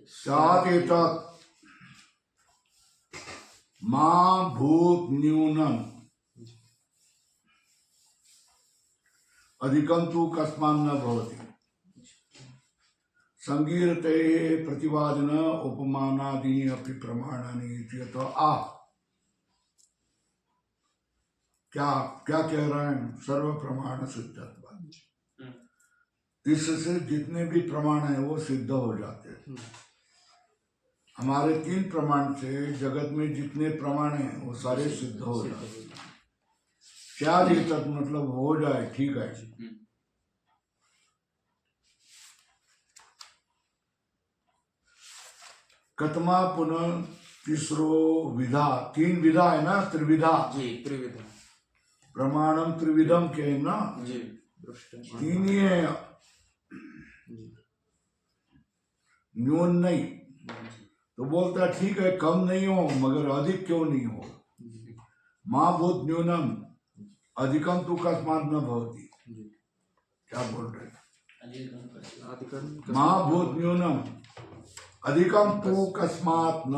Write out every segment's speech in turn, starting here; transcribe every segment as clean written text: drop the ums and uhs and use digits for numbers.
स्यात् एतत् मा भूत न्यूनम् अधिकं तु कस्मान् न भवति। संगीरते प्रतिवादिन उपमानादीनि अपि प्रमाणानि इति। तो क्या क्या कह रहे हैं? सर्व प्रमाण सिद्धत्व। इससे जितने भी प्रमाण हैं वो सिद्ध हो जाते हैं। हमारे 3 प्रमाण से जगत में जितने प्रमाण हैं वो सारे सिद्ध हो जाते हैं। क्या तक मतलब हो जाए, ठीक है। कतमा पुनः तीसरो विधा, 3 विधा है ना, त्रिविधा जी, त्रिविधा प्रमाणम त्रिविधम के है ना जी, 3 ही है, न्यून नहीं। तो बोलता ठीक है कम नहीं हो मगर अधिक क्यों नहीं हो। माँ भूत न्यूनम अधिकम तु कस्मात् न भवति। क्या बोल रहे? माँ भूत न्यूनम अधिकम तु कस्मात् न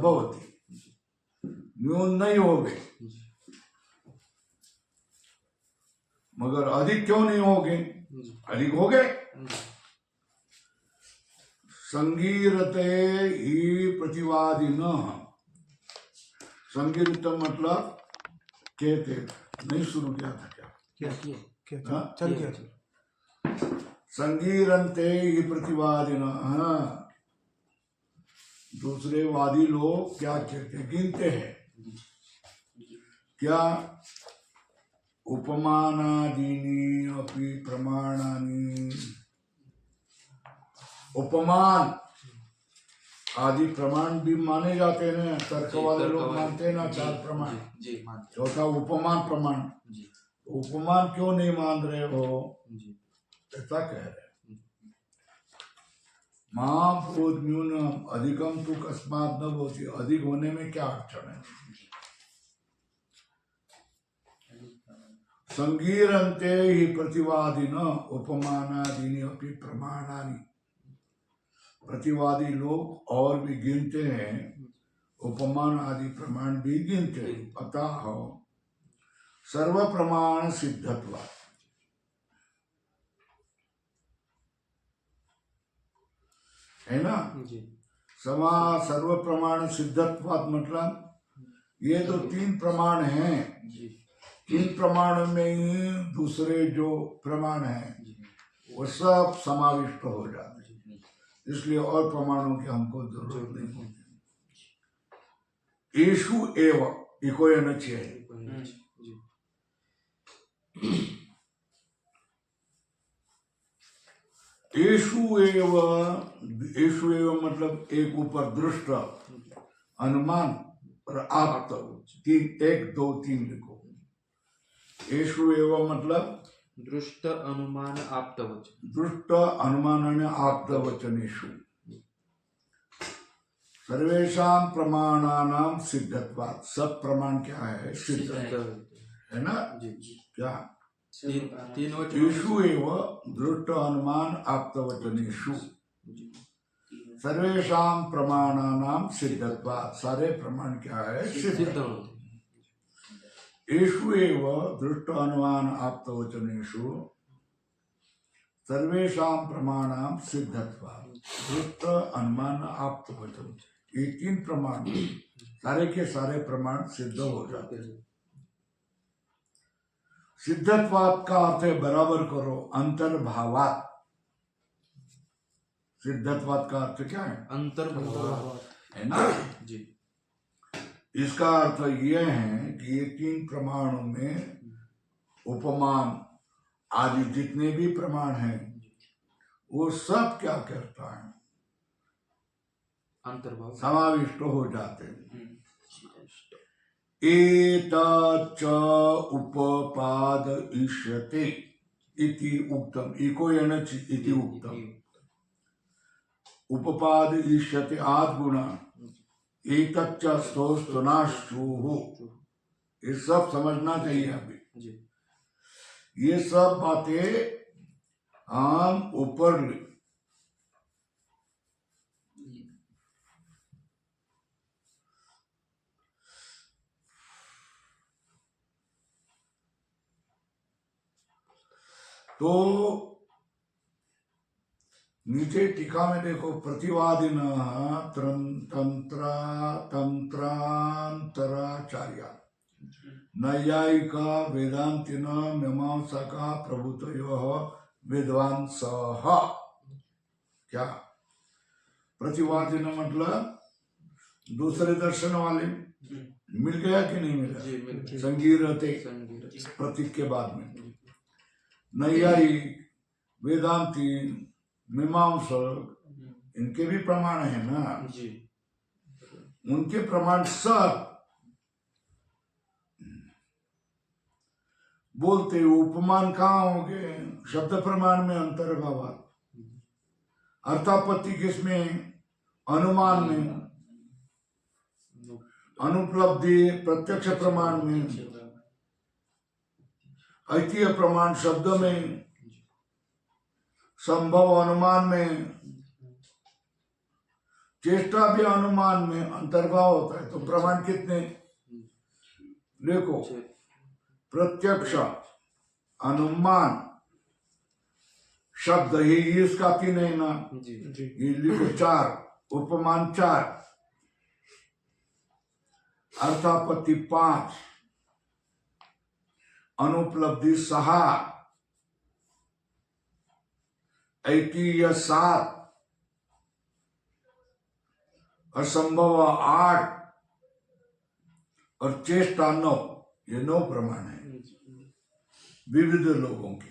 भवति। न्यून नहीं हो गए मगर अधिक क्यों नहीं हो गए? अधिक हो गए। संगीरते ही प्रतिवादिन। संगीरत मतलब कहते नहीं, शुरू किया था क्या चल गया। संगीरते ही प्रतिवादिन। हाँ, दूसरे वादी लोग क्या कहते, गिनते हैं क्या? उपमानादीनि अपि प्रमाणानि। उपमान आदि प्रमाण भी माने जाते हैं। तर्क वाले लोग मानते हैं ना 4 प्रमाण। चौथा उपमान प्रमाण। उपमान क्यों नहीं मान रहे हो? ऐसा कह रहे। मां भूत न्यूनम अधिकम तु कस्मात् न भवति। अधिक होने में क्या अड़चन है? संगीरन्ते ही प्रतिवादिन उपमानादीनि अपि प्रमाणानि। प्रतिवादी लोग और भी गिनते हैं, उपमान आदि प्रमाण भी गिनते हैं। पता हो सर्व प्रमाण सिद्धत्व है ना। सर्व प्रमाण सिद्धत्व मतलब ये तो 3 प्रमाण हैं। 3 प्रमाण में ही दूसरे जो प्रमाण हैं वो सब समाविष्ट हो जाते हैं। इसलिए और प्रमाणों की हमको जरूरत नहीं होती। येषु एव इको चाहिए। येषु एव मतलब एक ऊपर दृष्ट अनुमान और आप्त। 3 1 2 3 लिखो। येषु एव मतलब दृष्ट अनुमान आप्तवचन। दृष्ट अनुमान आप्तवचनेषु सर्वेषां प्रमाणानां सिद्धत्वात्। सब प्रमाण क्या है? सिद्ध है ना। क्या? येषु एव दृष्ट अनुमान आप्तवचनेषु सर्वेषां प्रमाणानां सिद्धत्वात्। सारे प्रमाण क्या है? सिद्ध। येषु एव दृष्ट अनुमान आप्तवचनेषु सर्वेषां प्रमाणानां सिद्धत्वात्। दृष्ट अनुमान आप्तवचन ये 3 प्रमाण सारे के सारे प्रमाण सिद्ध हो जाते हैं। सिद्धत्वात् का अर्थ है बराबर करो, अंतर्भावात्। सिद्धत्वात् का अर्थ क्या है? अंतर्भावात् है ना जी। इसका अर्थ यह है कि ये 3 प्रमाणों में उपमान आदि जितने भी प्रमाण हैं वो सब क्या करता है? अंतर्भाव समाविष्ट हो जाते हैं। एतच्च उपपादयिष्यते इति उक्तम। इको यणचि इति उक्तम। उपपादयिष्यते आद्गुण एतच्च स्तोस्तुनाश्रुः। ये सब समझना चाहिए अभी। ये सब बातें हम ऊपर तो नीचे टीका में देखो, प्रतिवादिन तंत्रांतराचार्य नैयायिका वेदांतिन मीमांसका प्रभुतयो विद्वांसः। क्या प्रतिवादिन मतलब दूसरे दर्शन वाले, मिल गया कि नहीं मिला? जी मिल गया। संगीरते संगीत। प्रतीक के बाद में नैयायिक वेदांती मीमांसक इनके भी प्रमाण है ना, जी उनके प्रमाण सब बोलते उपमान कहाँ होंगे? शब्द प्रमाण में अंतर का बात, अर्थापत्ति किसमें? अनुमान में, अनुपलब्धि प्रत्यक्ष प्रमाण में, ऐतिह्य प्रमाण शब्द में, संभव अनुमान में, चेष्टा भी अनुमान में अंतर्भाव होता है। तो प्रमाण कितने? देखो, प्रत्यक्ष, अनुमान, शब्द ही इसका तीन है ना, ये लिखो 4, उपमान 4, अर्थापत्ति 5, अनुपलब्धि 6, ऐतिह्य 7, असंभव 8 और चेष्टा 9। ये 9 प्रमाण है विविध लोगों के।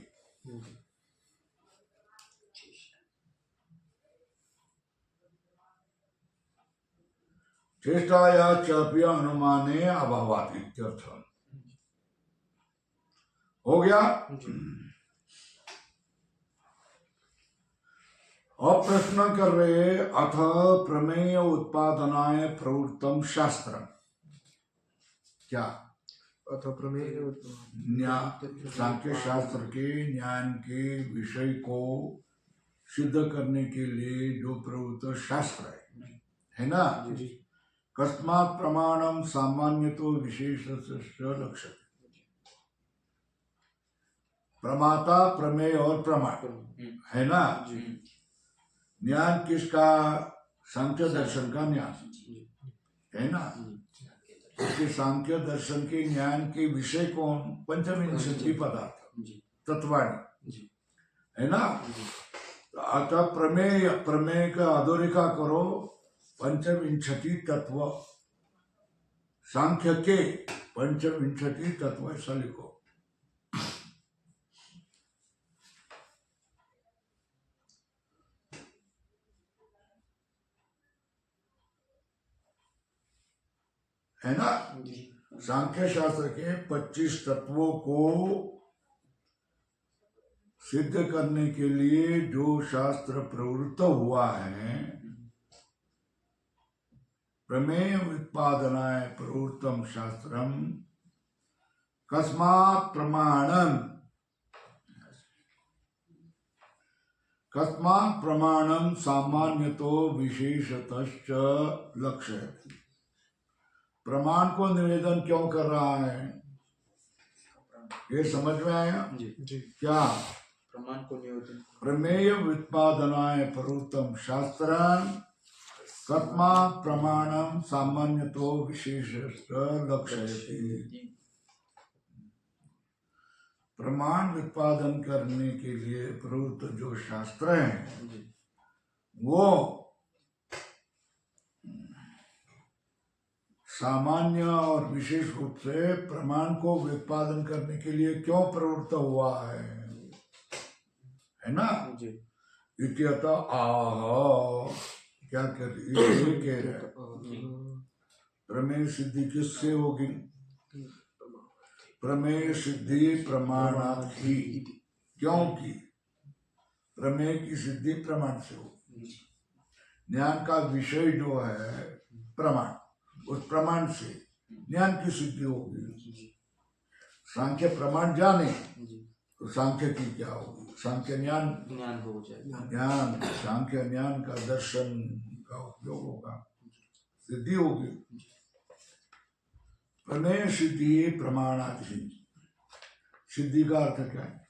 चेष्टाया चाप्य अनुमाने अभावात इत्यर्थ हो गया। अब प्रश्न कर रहे, अथ प्रमेय उत्पादनाय प्रवृत्तम शास्त्र। क्या? अथ प्रमेय सांख्य शास्त्र के ज्ञान के विषय को सिद्ध करने के लिए जो प्रवृत्त शास्त्र है ना, कस्मात् प्रमाणम सामान्यतो विशेषस्य लक्ष्य। प्रमाता, प्रमेय और प्रमाण है ना। ज्ञान किसका? सांख्य दर्शन का ज्ञान है ना। इसके सांख्य दर्शन के ज्ञान के विषय कौन? पंचविंशति पदार्थ, तत्वाणी है ना। अतः प्रमेय, प्रमेय का अधोरेखा करो, पंचविंशति तत्व, सांख्य के पंचविंशति तत्व ऐसा लिखो। है ना। सांख्य शास्त्र के 25 तत्वों को सिद्ध करने के लिए जो शास्त्र प्रवृत्त हुआ है, प्रमेय उत्पादनाय प्रवृत्तम शास्त्रम कस्मात् प्रमाणम, कस्मात् प्रमाणम सामान्यतो विशेषतश्च लक्ष्यते। प्रमाण को निवेदन क्यों कर रहा है? ये समझ में आया? जी। क्या? प्रमाण को निवेदन। प्रमेय व्युत्पादनाय प्रवृत्तम शास्त्रं कस्मात् प्रमाणम सामान्यतो विशेषतश्च लक्ष्यते। प्रमाण उत्पादन करने के लिए प्रवृत्त जो शास्त्र हैं, वो सामान्य और विशेष रूप से प्रमाण को उत्पादन करने के लिए क्यों प्रवृत्त हुआ है ना। इत्यत आह, क्या कह रहे? प्रमेय सिद्धि किससे होगी? प्रमेय सिद्धि प्रमाणात् ही, क्योंकि प्रमेय की सिद्धि प्रमाण से होगी। ज्ञान का विषय जो है प्रमाण, उस प्रमाण से ज्ञान की सिद्धि होगी। सांख्य प्रमाण जाने तो सांख्य की क्या होगी? सांख्य ज्ञान हो जाएगा। ज्ञान, सांख्य ज्ञान का दर्शन का उपयोग होगा, सिद्धि होगी। प्रमेय सिद्धि प्रमाणाधीन। सिद्धि का अर्थ क्या है?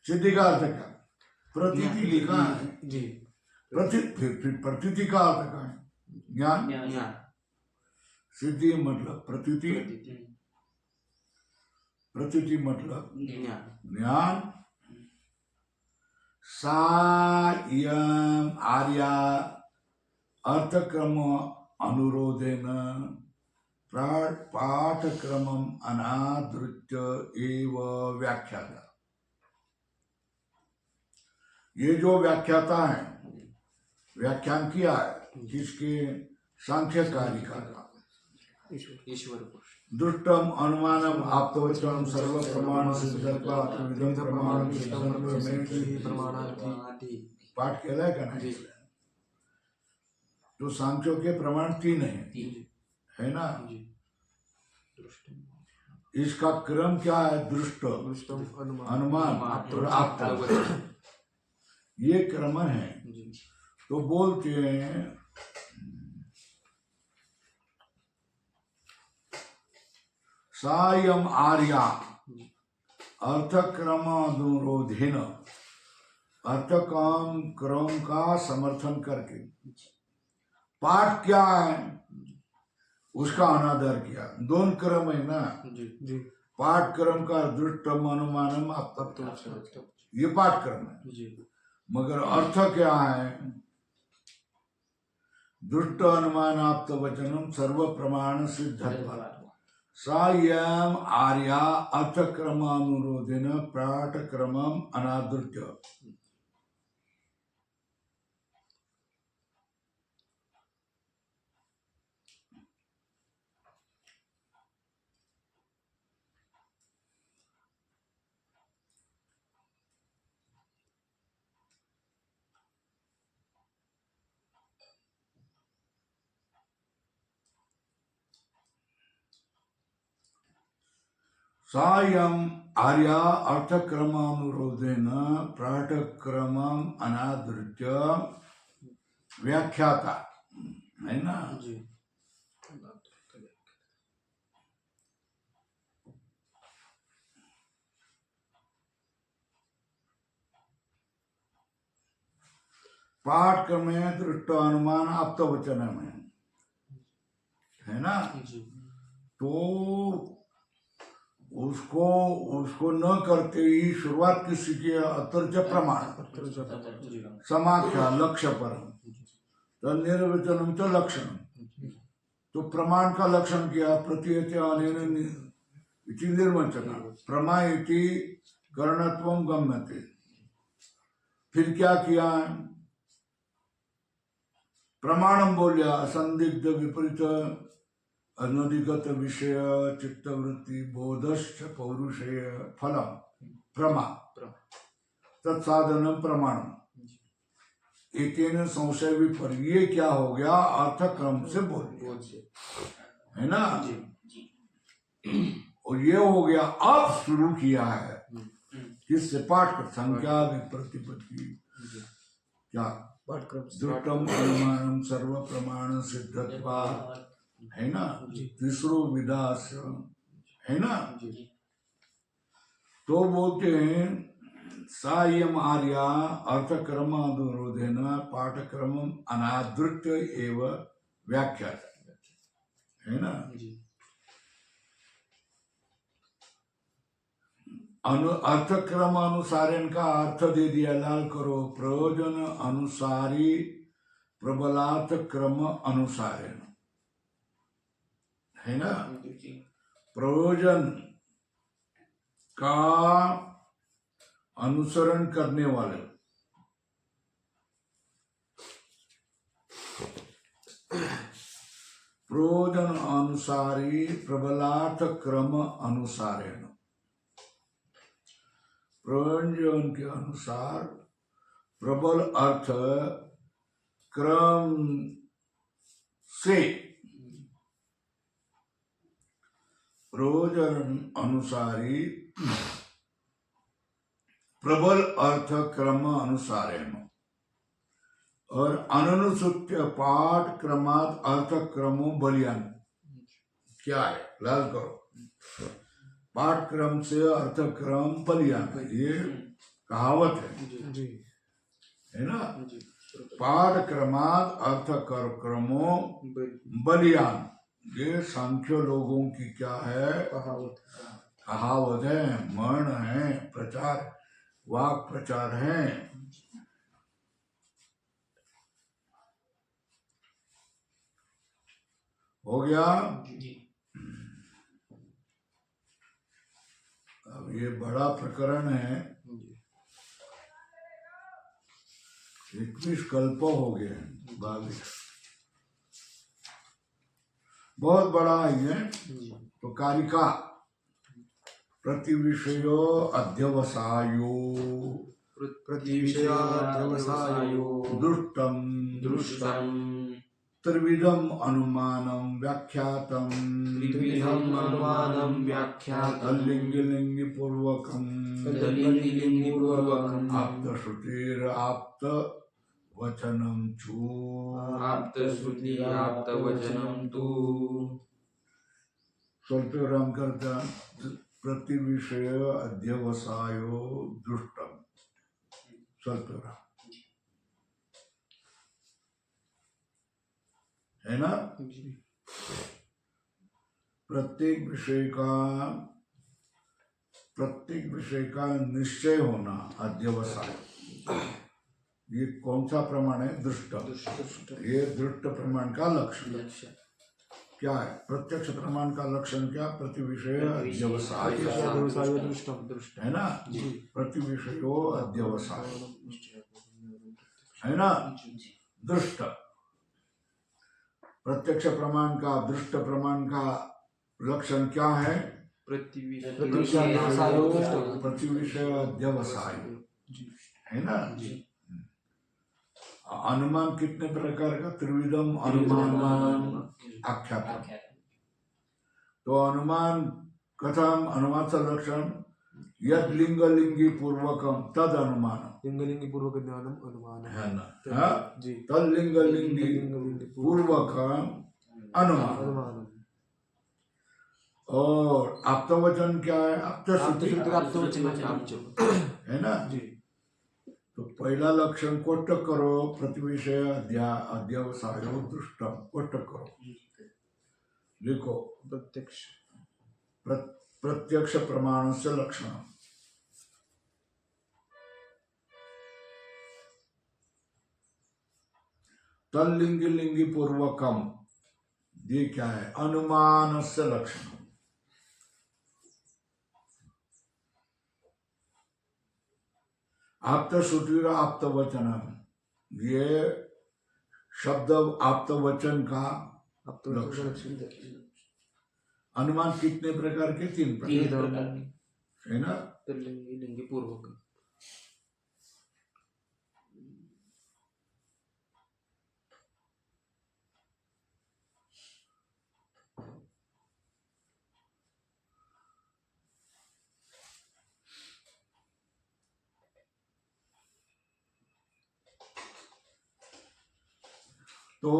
सिद्धि का अर्थ क्या? प्रतीति लिखा है जी। फिर प्रतीति का अर्थ क्या है? ज्ञान। ज्ञान। सिद्धि मतलब प्रतीति, प्रतीति। प्रतीति मतलब ज्ञान। ज्ञान। सायं आर्या अर्थक्रम अनुरोधेन पाठक्रमम अनादृत्य एव व्याख्याता। ये जो व्याख्याता है, व्याख्यान किया है किसके? सांख्य कारिका का। ईश्वर को। दुष्टम अनुमानम आप्तवचनम सर्व प्रमाण सिद्धत्वात् विधम प्रमाण सिद्धम प्रमेति प्रमाणार्थी। पाठ केला है का नहीं? तो सांख्यों के प्रमाण 3 है ना? इसका क्रम क्या है? दृष्ट, अनुमान और आप्त, ये क्रम है। तो बोलते हैं सायम आर्या अर्थक्रम अनुरोधेन, अर्थक्रम क्रम का समर्थन करके पाठ क्या है उसका अनादर किया। 2 क्रम है ना? पाठ क्रम का दृष्टम अनुमानम आप्त, ये पाठ क्रम है। मगर अर्थ क्या है? दुष्ट अनुमान आप्त वचनम सर्व प्रमाण सिद्धत्वात् सायं आर्या अर्थक्रमानुरोधेन पाठक्रमम अनादृत्य। सायं आर्या अर्थक्रमानुरोधेन पाठक्रमम अनादृत्य व्याख्याता, है ना? पाठक्रम में दृष्ट अनुमान आप्त वचन में, है ना? तो उसको न करते ही शुरुआत किसी की अतर्ज प्रमाण समाख्या लक्ष्य पर निर्वचनम तो लक्षण। तो प्रमाण का लक्षण किया प्रतीयते अनेन इति निर्वचन प्रमा इति करणत्वम गम्यते। फिर क्या किया? प्रमाणम बोलिया असंदिग्ध विपरीत अनधिगत विषय चित्तवृत्ति बोधश्च पौरुषेय फलम प्रमा तत्साधनम प्रमाणम एकेन संशय विपर। ये क्या हो गया? अर्थक्रम से बोल दिया, है ना? और ये हो गया। अब शुरू किया है किससे? पाठ कर संख्या प्रतिपत्ति क्या? दुष्टम अनुमानम सर्व प्रमाण सिद्धत्वात्, है ना? तीसरो विदास, है ना? तो बोलते हैं सायम आर्या अर्थक्रम अनुरोधेन पाठक्रम अनादृत्य एव व्याख्याता, है ना? अर्थक्रम अनुसारेण का अर्थ दे दिया, लाल करो। प्रयोजन अनुसारी प्रबलात क्रम अनुसारेण, है ना? प्रयोजन का अनुसरण करने वाले, प्रयोजन अनुसारी प्रबलार्थ क्रम अनुसारेण, प्रयोजन के अनुसार प्रबल अर्थ क्रम से, प्रयोजन अनुसारी प्रबल अर्थ क्रम अनुसारेण और अनुसूत्य पाठ क्रमात अर्थ क्रमो बलियान। क्या है? लाल करो। पाठ क्रम से अर्थ क्रम बलियान, ये कहावत है, जी है ना। जी पाद क्रमाद अर्थ कर क्रमो बलियान, ये सांख्य लोगों की क्या है, कहावत है, मरण है, प्रचार, वाक प्रचार है। हो गया। अब ये बड़ा प्रकरण है, 21 कल्प हो गए, 22 बहुत बड़ा है। तो कारिका प्रतिविषयो अध्यवसायो प्रतिविषयाध्यवसायो दृष्टम दृष्टं त्रिविधम अनुमानम व्याख्यातम त्रिविधम् अनुमानं व्याख्यातं तल्लिंगि लिंगि पूर्वकम तल्लिङ्गिपूर्वकम् आप्तश्रुतिर आप्त वचनम चू आप्तश्रुति आप्तवचनं तु स्वल्पराम करता प्रतिविषय अध्यवसायो दृष्टम स्वल्पराम, है ना। प्रत्येक विषय का निश्चय होना अध्यवसाय, ये कौन सा प्रमाण है, दृष्ट। ये दृष्ट प्रमाण का लक्षण क्या है, प्रत्यक्ष प्रमाण का लक्षण क्या, प्रतिविषय अध्यवसाय, है ना। प्रतिविषयो अध्यवसाय, है ना। दृष्ट प्रत्यक्ष प्रमाण का, दृष्ट प्रमाण का लक्षण क्या है, प्रतिविषय अध्यवसाय, है ना। अनुमान कितने प्रकार का, त्रिविधम अनुमान आख्यात। तो अनुमान कथम, अनुमान का लक्षण यद लिंग लिंगी पूर्वकम तद अनुमान, लिंगलिंगी पूर्वक ज्ञानम अनुमान है ना। तद लिंग लिंगी पूर्वकम अनुमान। और आप्तवचन क्या है, आप्तश्रुति, है ना। तो पहला लक्षण कोष्टक करो, प्रतिविषय अध्यवसायो दृष्टम, कोष्टक करो, लिखो। प्रत्यक्ष प्रमाण से लक्षण, तल्लिंगि लिंगि पूर्वकम, ये क्या है, अनुमान से लक्षण। आप्तश्रुतिर आप्तवचनम, ये शब्द आप्तवचन का लक्षण। अनुमान कितने प्रकार के, 3 प्रकार, है ना। लिंगी पूर्वक तो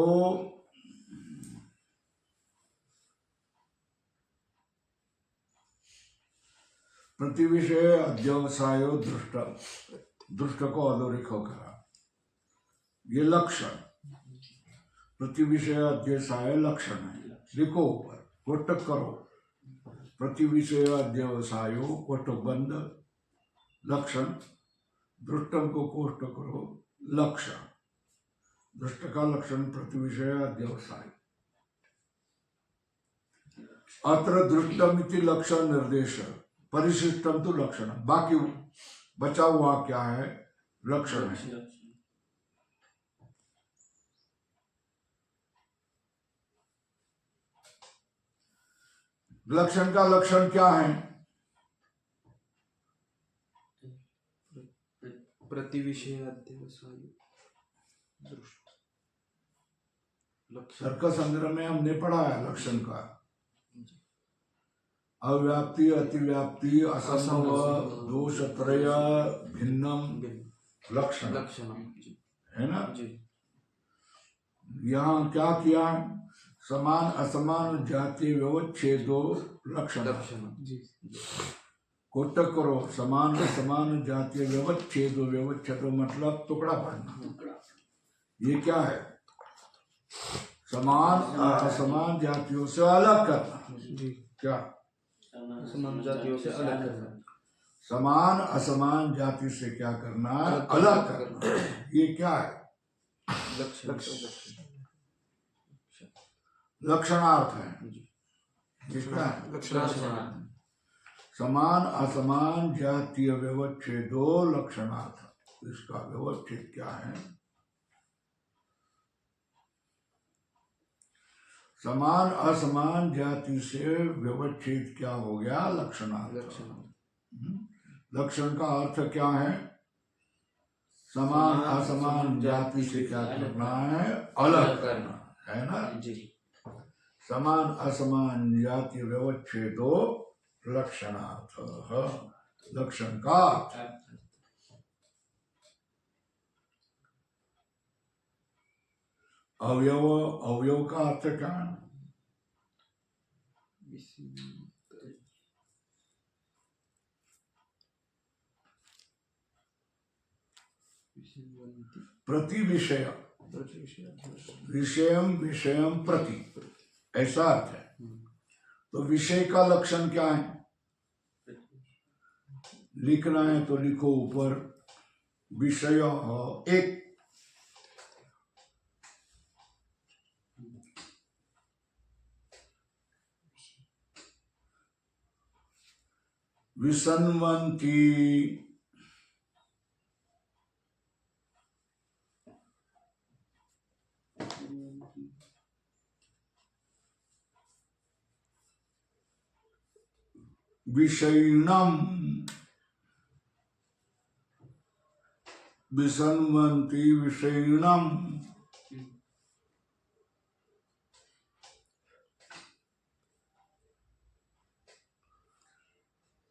प्रतिविषय अध्यवसायो दृष्ट, दृष्ट को अधोरेखो करा, ये लक्षण। प्रतिविषय अध्यवसाय लक्षण है, लिखो ऊपर, कोष्टक करो। प्रतिविषय अध्यवसायो कोष्टक बंद, लक्षण। दृष्टम को कोष्टक करो, लक्षण। दृष्ट का लक्षण प्रतिविषय अध्यवसाय। अत्र दृष्टमिति लक्षण निर्देश, परिशिष्टम तो लक्षण, बाकी बचा हुआ क्या है, लक्षण है। लक्षण का लक्षण क्या है, प्रतिविषय अध्यवसाय दृष्ट। तर्क संग्रह में हमने पढ़ा है लक्षण का, अव्याप्ति, अतिव्याप्ति, असंभव, दोष त्रय, भिन्नम, लक्षण, है ना। यहाँ क्या किया, समान असमान जाति व्यवच्छेदो लक्षण। कोटक करो, समान असमान जातीय व्यवच्छेद, व्यवच्छेद मतलब टुकड़ा पड़ना। ये क्या है? समान असमान जातियों से अलग करना। क्या? समान जातियों से अलग करना। समान असमान जाति से क्या करना है? अलग करना। ये क्या है? लक्षणार्थ है। जिसका लक्षणार्थ। समान असमान जातीय व्यवच्छेदो लक्षणार्थ। इसका व्यवच्छेद क्या है? समान असमान जाति से व्यवच्छेद क्या हो गया? लक्षणार्थ। लक्षण का अर्थ क्या है? समान असमान जाति से क्या करना है? अलग करना है ना जी। समान असमान जाति व्यवच्छेदो लक्षणार्थ। लक्षण का अर्थ। अवयव, अवयव का अर्थ क्या है? प्रति विषय, विषयम विषयम प्रति, ऐसा अर्थ है। तो विषय का लक्षण क्या है? लिखना है तो लिखो ऊपर, विषय एक। विसन्वन्ति, विषयिणम, विसन्वन्ति विषयिणम,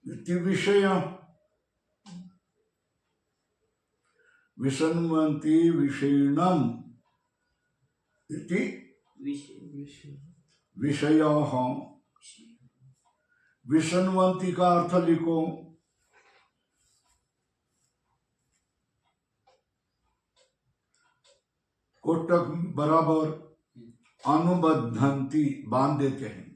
इति विषय, विसन्वन्ति विषयिणम इति विषयः। विसन्वन्ति का अर्थ लिखो, कोटक बराबर अनुबद्धन्ति, बांध देते हैं।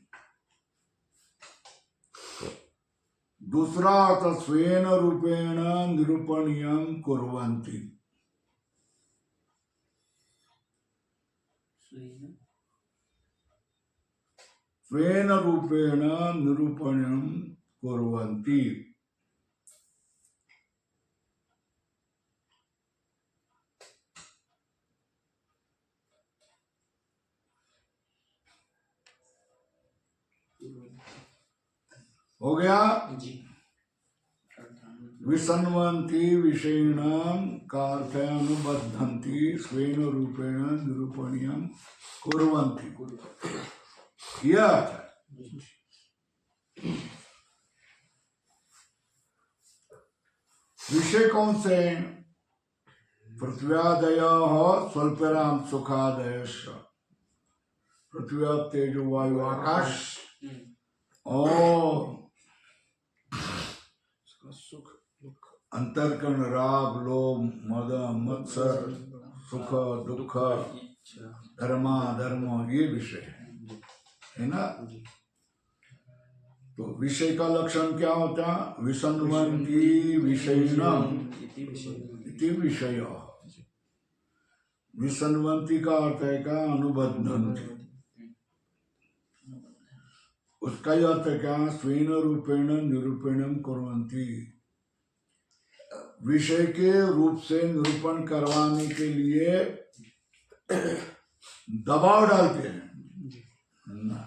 दूसरा अर्थ स्वेन रूपेण निरूपणीयं कुर्वन्ति। स्वेन रूपेण निरूपणीयं कुर्वन्ति। हो गया जी। विसन्वन्ति विषयिणाम का अर्थ है अनुबद्धन्ति, स्वेन रूपेण निरूपणीयं कुर्वन्ति, यह अर्थ है। विषय कौन से हैं? पृथ्व्यादयः स्वल्पराम सुखादयश्च, पृथ्वी तेजो वायु आकाश और सुख दुख, अंतरकरण राग लोभ मद मत्सर सुख दुख धर्मा धर्म, ये विषय है ना। तो विषय का लक्षण क्या होता? विसन्वन्ति विषयिणम इति विषय। विसन्वन्ति का अर्थ है का अनुबद्धन्ति। उसका ही अर्थ क्या? स्वेन रूपेण निरूपणम कुर्वन्ति, विषय के रूप से निरूपण करवाने के लिए दबाव डालते हैं ना।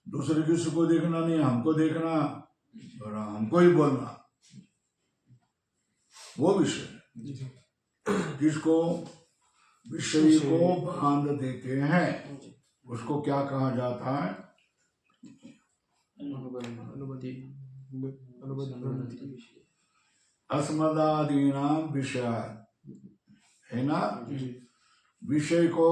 दूसरे किसी को देखना नहीं, हमको देखना और हमको ही बोलना, वो विषय। जिसको विषय को बांध देते हैं उसको क्या कहा जाता है? अस्मदादीनाम विषय है ना। विषय को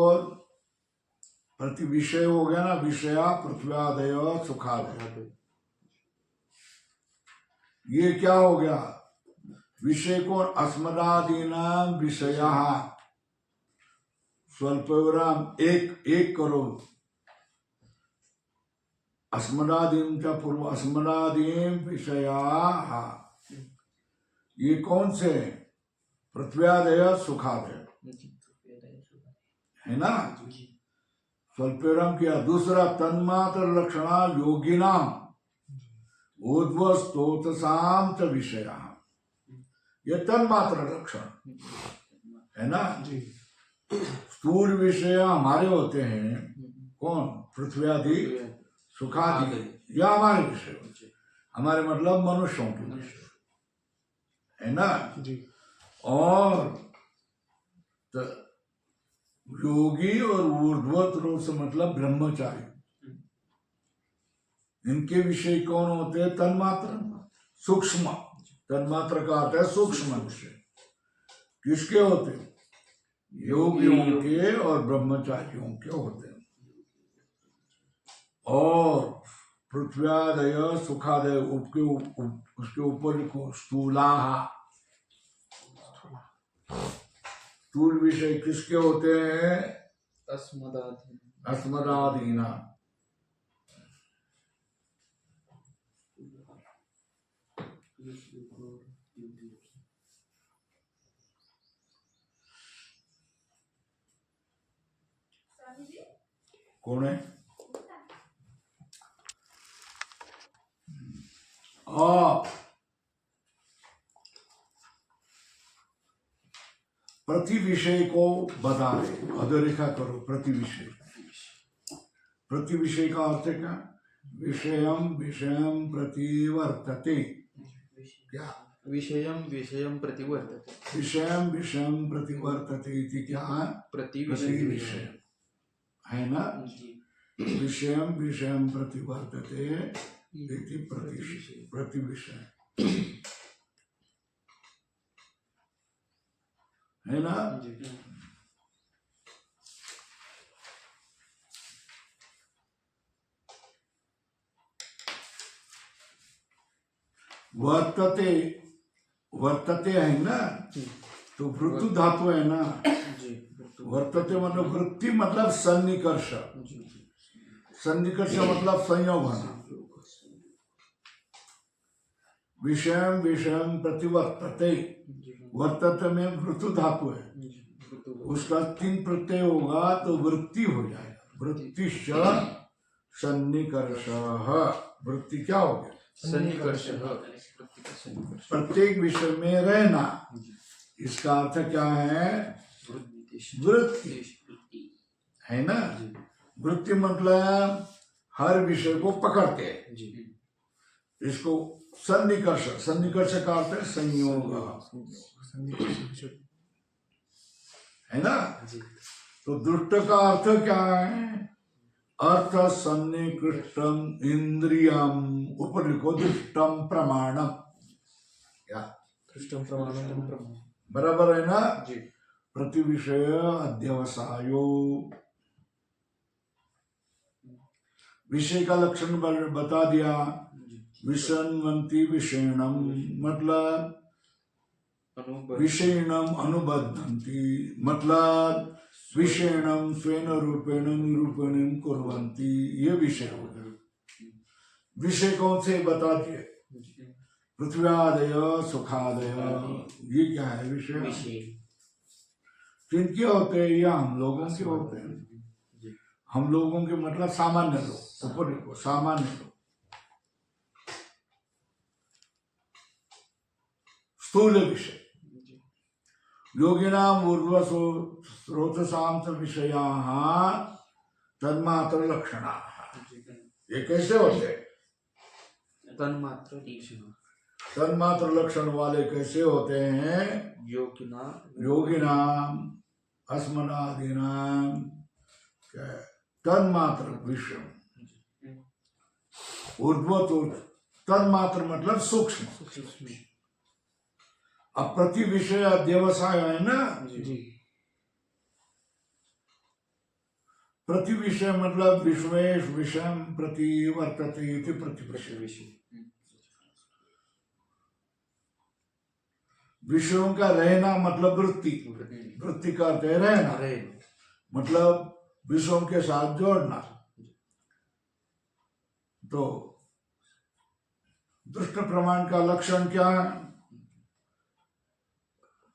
प्रति विषय हो गया ना, विषया पृथ्व्यादय सुखादय। ये क्या हो गया? विषय को अस्मदादीना विषया स्वल्पविराम एक करो। अस्मदादींच्या पूर्व अस्मदादीं विषया, ये कौन से? पृथ्व्यादय सुखादय, है ना? स्वल्पविराम किया। दूसरा तन्मात्र लक्षणा योगिनाम ऊर्ध्व स्तोत्रसाम च विषया, ये तन्मात्र लक्षण है ना? स्थूल विषय हमारे होते हैं, कौन? पृथ्व्यादि सुखादि, या हमारे विषय, हमारे मतलब मनुष्यों के विषय, है ना? और योगी और ऊर्ध्वतरो से मतलब ब्रह्मचारी, इनके विषय कौन होते हैं? तन्मात्र, सूक्ष्म। तन्मात्र का अर्थ है सूक्ष्म विषय। किसके होते हैं? योगियों के और ब्रह्मचारियों के होते हैं। और पृथ्व्यादय सुखादय उसके ऊपर को स्थूला, स्थूल विषय किसके होते हैं? अस्मदादीना। कौन है? प्रति विषय को बता रहे, अधोरेखा करो। प्रति विषय, प्रति विषय का अर्थ क्या? विषयम विषयम प्रतिवर्तते। क्या? विषयम विषयम प्रतिवर्तते। विषयम विषयम प्रतिवर्तते इति क्या? प्रति विषय, है ना? विषयम विषयम प्रतिवर्तते इति प्रति विषय, है ना? वर्तते, वर्तते है ना? तो वृत्तु धातु है ना? वर्तते मतलब वृत्ति, मतलब सन्निकर्ष। सन्निकर्ष मतलब संयोग होना। विषयम विषयम प्रतिवर्तते, वर्तते में वृत्तु धातु है, उसका 3 प्रत्यय होगा तो वृत्ति हो जाएगा। वृत्तिश्च सन्निकर्ष। वृत्ति क्या हो गया? सन्निकर्ष। प्रत्येक विषय में रहना, इसका अर्थ क्या है? वृत्ति, है ना? वृत्ति मतलब हर विषय को पकड़ते हैं। इसको सन्निकर्ष, सन्निकर्ष का अर्थ है संयोग, है ना? तो दुष्ट का अर्थ क्या है? अर्थ सन्निकृष्टम इंद्रियम, ऊपर लिखो दृष्टम प्रमाणम। क्या? दृष्टम प्रमाणम, बराबर है ना? जी। प्रति विषय अध्यवसायो, विषय का लक्षण बता दिया। विषन्वन्ति विषयणम मतलब विषयणम अनुबद्धन्ति, मतलब विषयणम स्वेन रूपेण निरूपणम कुर्वन्ति, ये विषय हो गए। विषय कौन से बता दिए? पृथ्व्यादय सुखादय, ये क्या है विषय? किनके होते हैं? या हम लोगों के होते हैं। हम लोगों के मतलब सामान्य लोग, ऊपर लिखो सामान्य लोग। स्थूल विषय, योगिनाम ऊर्ध्व स्रोतसाम च विषयाः तन्मात्र लक्षणा। ये कैसे होते हैं? तन्मात्र लक्षण वाले कैसे होते हैं? योगिनाम अस्मदादीनाम तन्मात्र विषय, ऊर्ध्व तो तन्मात्र मतलब सूक्ष्म। अब प्रति विषय अध्यवसाय है ना? प्रति विषय मतलब विश्वेश विषम प्रति वर्तते इति प्रति विषय। विषयों का रहना मतलब वृत्ति, वृत्ति का अर्थ है रहना, मतलब विषयों के साथ जोड़ना। तो दुष्ट प्रमाण का लक्षण क्या है?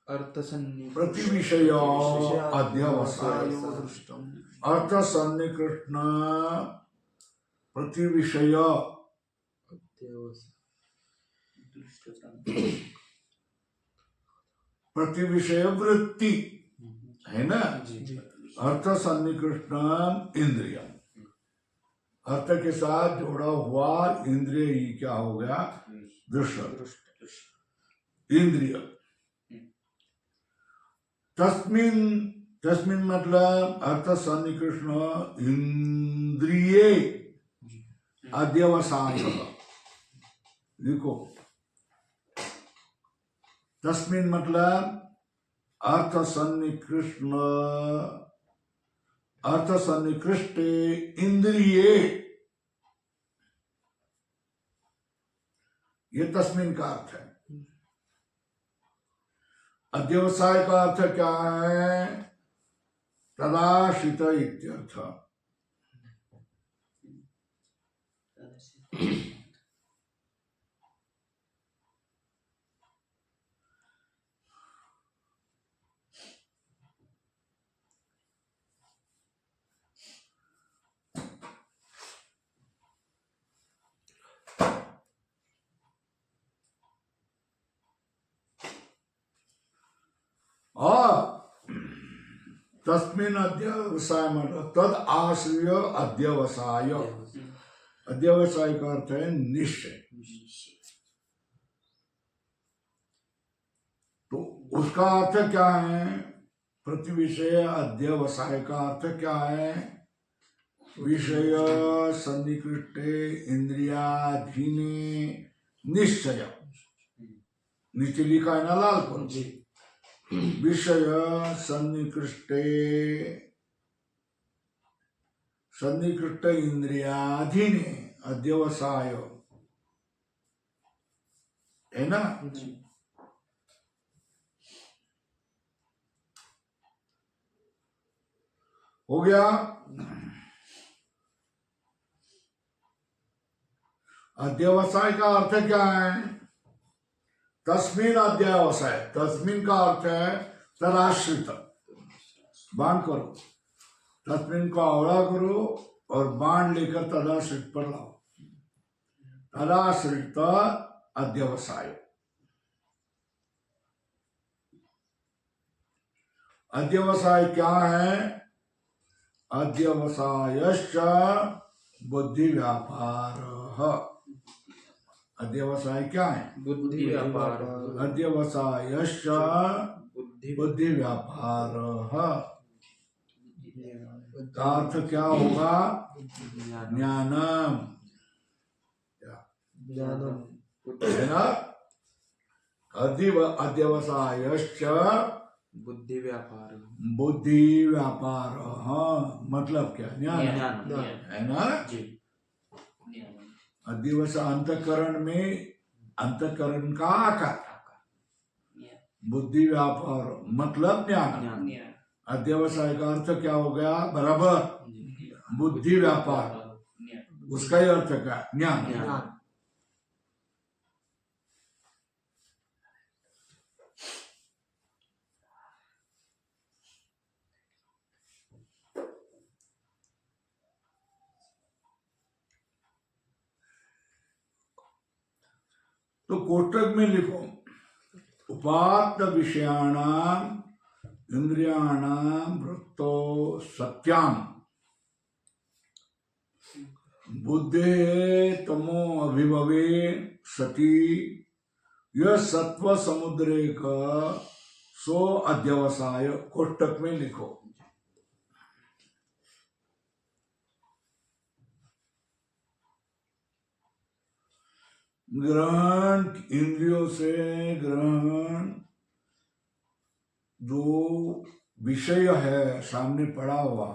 अर्थ प्रतिविषय अध्यवसाय, अर्थ सन्निकृष्ण प्रतिविषय प्रतिविषय वृत्ति है ना। अर्थ सन्निकृष्ण इंद्रिय, अर्थ के साथ जोड़ा हुआ इंद्रिय ही क्या हो गया? दृश्य इंद्रिय। तस्मिन, तस्मिन मतलब अर्थ सन्निकृष्ण इंद्रिये अध्यवसाय। लिखो, तस्मिन मतलब अर्थ सन्निकृष्ण, अर्थ सन्निकृष्टे इंद्रिये, ये तस्मिन का अर्थ है। अध्यवसाय का अर्थ क्या है? तदाश्रित इत्यर्थ। और तस्मिन अध्यवसाय मतलब तद आश्रय अध्यवसाय। अध्यवसाय का अर्थ है निश्चय। तो उसका अर्थ क्या है? प्रतिविषय अध्यवसाय का अर्थ क्या है? विषय सन्निकृष्टे इंद्रियाधीने निश्चय। नीचे लिखा है ना लाल पर, विषय सन्निकृष्टे, सन्निकृष्ट इंद्रियाधीने अध्यवसाय, है ना। हो गया। अध्यवसाय का अर्थ क्या है? तस्मिन अध्यवसाय, तस्मिन का अर्थ है तदाश्रित। बाण करो, तस्मिन को आवड़ा करो और बाण लेकर तदाश्रित पर लाओ। तदाश्रित अध्यवसाय। अध्यवसाय क्या है? अध्यवसायश्च बुद्धि व्यापार। अध्यवसाय क्या है? बुद्धि व्यापार। अध्यवसायश्च बुद्धि व्यापार का अर्थ क्या होगा? ज्ञानम, है ना। अध्यवसायश्च बुद्धि व्यापार, बुद्धि व्यापार, मतलब क्या? ज्ञान, है ना। अध्यवसाय अंतःकरण में, अंतःकरण का आकार, बुद्धि व्यापार मतलब ज्ञान। अध्यवसाय का अर्थ क्या हो गया? बराबर बुद्धि व्यापार, उसका ही अर्थ क्या? ज्ञान। तो कोष्टक में लिखो, उपात्त विषयाणाम इंद्रियाणाम वृत्तो सत्याम बुद्धे तमो अभिभवे सती यह सत्व समुद्रे का सो अध्यवसाय। कोष्टक में लिखो। ग्रहण, इंद्रियों से ग्रहण, जो विषय है सामने पड़ा हुआ,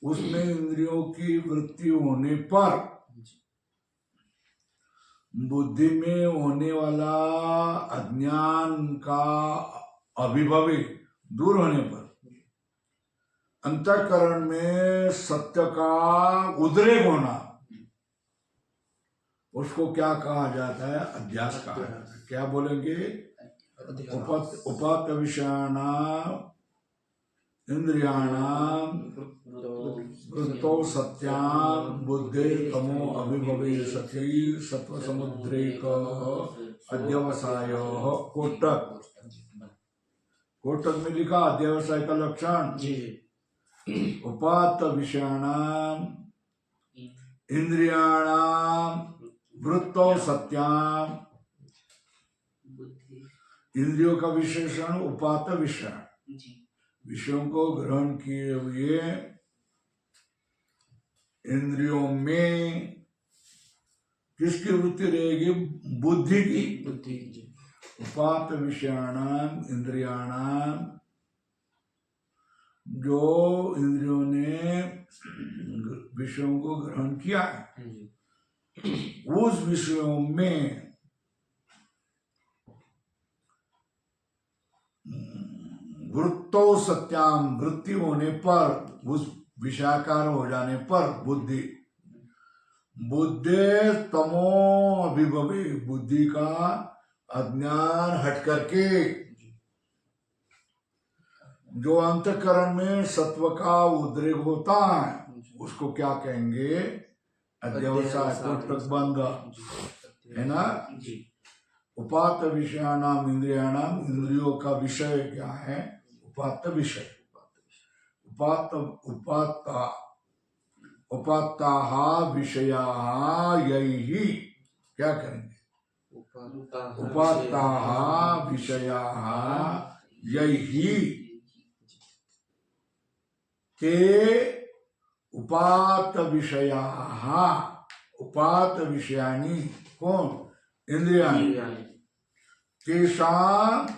उसमें इंद्रियों की वृत्ति होने पर बुद्धि में होने वाला अज्ञान का अभिभवे दूर होने पर अंतःकरण में सत्य का उद्रेक होना, उसको क्या कहा जाता है? अध्यास कहा जाता है। क्या बोलेंगे? उपात्त विषयाणाम इंद्रियाणाम वृत्तौ सत्याम बुद्धे तमो अभिभवे सति सत्व समुद्रेक अध्यवसाय। कोटक में लिखा अध्यवसाय का लक्षण, उपात्त विषयाणाम इंद्रियाणाम वृत्तौ सत्याम। इंद्रियों का विशेषण उपात्त विषय, विषयों को ग्रहण किए हुए इंद्रियों में किसकी वृत्ति रहेगी? बुद्धि की। उपात्त विषयाणाम इंद्रियाणाम, जो इंद्रियों ने विषयों को ग्रहण किया है, उस विषयों में वृत्तो सत्याम, वृत्ति होने पर, उस विषयाकार हो जाने पर बुद्धि, बुद्धे तमो अभिभवे, बुद्धि का अज्ञान हट करके जो अंतःकरण में सत्व का उद्रेक होता है, उसको क्या कहेंगे? अध्यवसाय, कोटक बंद है ना। उपात्त विषयाणाम इंद्रियाणाम, इंद्रियों का विषय क्या है? उपात्त विषय। उपात्ताहा विषयाः यैहि, क्या करेंगे? उपात्ताहा विषयाः यैहि, ते उपात्त विषयाः, उपात्त विषयानि कौन? इंद्रियाणि। तेषाम्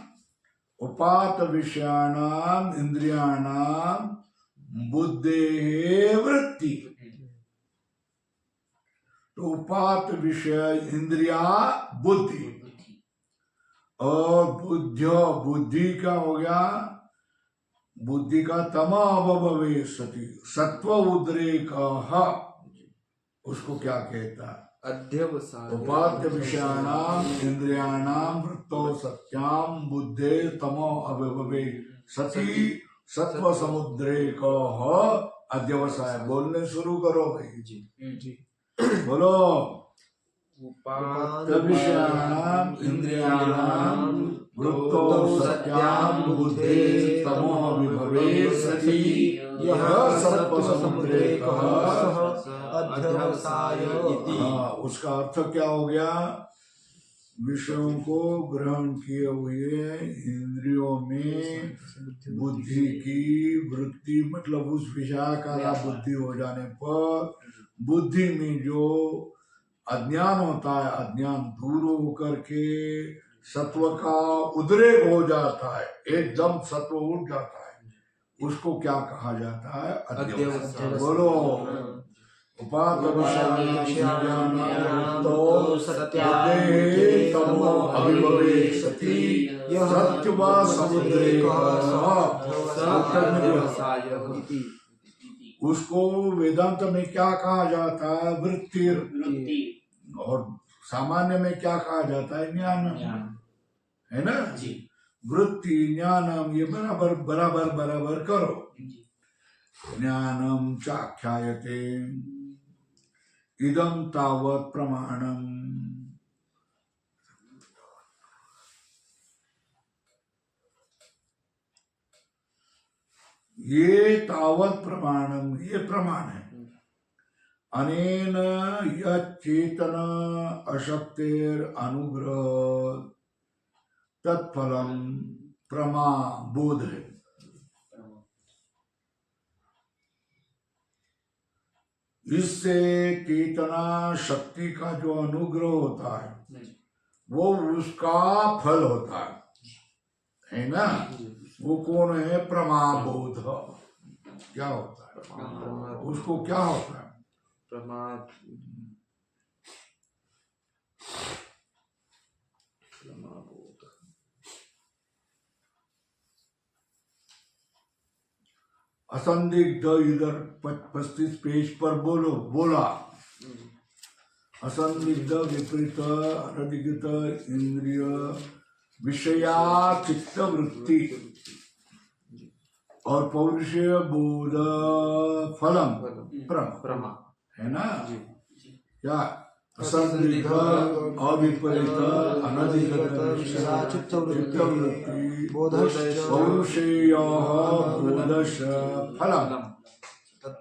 उपात्त विषयाणाम इंद्रियाणाम बुद्धेः वृत्ति। तो उपात्त विषय इंद्रिया बुद्धि, और बुद्धि का हो गया, बुद्धि का तमा अभवे सति, सत्व उद्रेक, उसको क्या कहता है? अध्यवसाय। उपात्त विषयाणाम इंद्रियाणाम वृत्तो सत्याम बुद्धे तमो अभिभवे सति सत्व समुद्रेक अध्यवसाय। बोलने शुरू करो भाई जी, बोलो। उपात्त विषयाणाम इंद्रियाणाम वृत्तो सत्याम बुद्धे तमो अभिभवे सति यह सत्व समुद्रेक अध्यवसाय इति। उसका अर्थ क्या हो गया? विषयों को ग्रहण किए हुए इंद्रियों में बुद्धि की वृत्ति, मतलब उस विषयाकारा बुद्धि हो जाने पर बुद्धि में जो अज्ञान होता है, अज्ञान दूर होकर के सत्व का उद्रेक हो जाता है, एकदम सत्व उठ जाता है, उसको क्या कहा जाता है? अध्यवसाय। बोलो। उपात्त विषयाणाम सत्याम तमो अभिभवे सति सत्व समुद्रेक अध्यवसाय। उसको वेदांत में क्या कहा जाता है? वृत्ति। और सामान्य में क्या कहा जाता है? ज्ञान, है ना जी। वृत्ति ज्ञानम, ये बराबर बराबर बराबर करो। ज्ञानम चाख्यायते इदं तावत् प्रमाणम। ये तावत् प्रमाणम, ये प्रमाण है। अनेन यच्चेतन अशक्तेर अनुग्रह तत्फलम प्रमा बोध है। इससे चेतना शक्ति का जो अनुग्रह होता है वो उसका फल होता है ना। वो कौन है? प्रमाबोध। क्या होता है उसको? क्या होता है? प्रमाद। असंदिग्ध इधर 35 पेज पर बोला असंदिग्ध विपरीत अनधिकृत इंद्रिय विषया चित्त वृत्ति और पौरुषेय बोध फलम प्रमा है ना जी क्या असंदिग्ध अविपरीत अनधिकृत विषया चित्त वृत्ति पौरुषेय बोधश फलम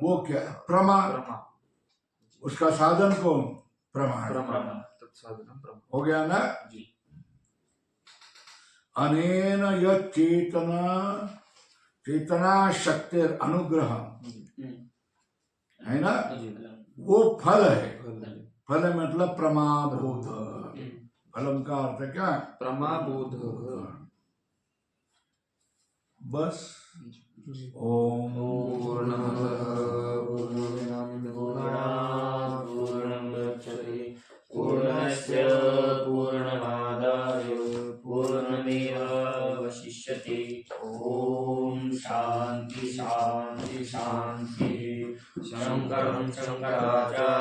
वो क्या प्रमा उसका साधन कौन प्रमाण तत्साधनम प्रमा हो गया ना अनेन चेतना शक्ति अनुग्रह है ना वो फल है फल मतलब प्रमाबोध फलम का अर्थ क्या है प्रमाबोध बस ओम पूर्णमदः पूर्णमिदं पूर्णमुदच्यते पूर्णस्य पूर्णमादाय पूर्णमेवावशिष्यते ओम शांति शांति शांति शंकरं शंकराचार्यं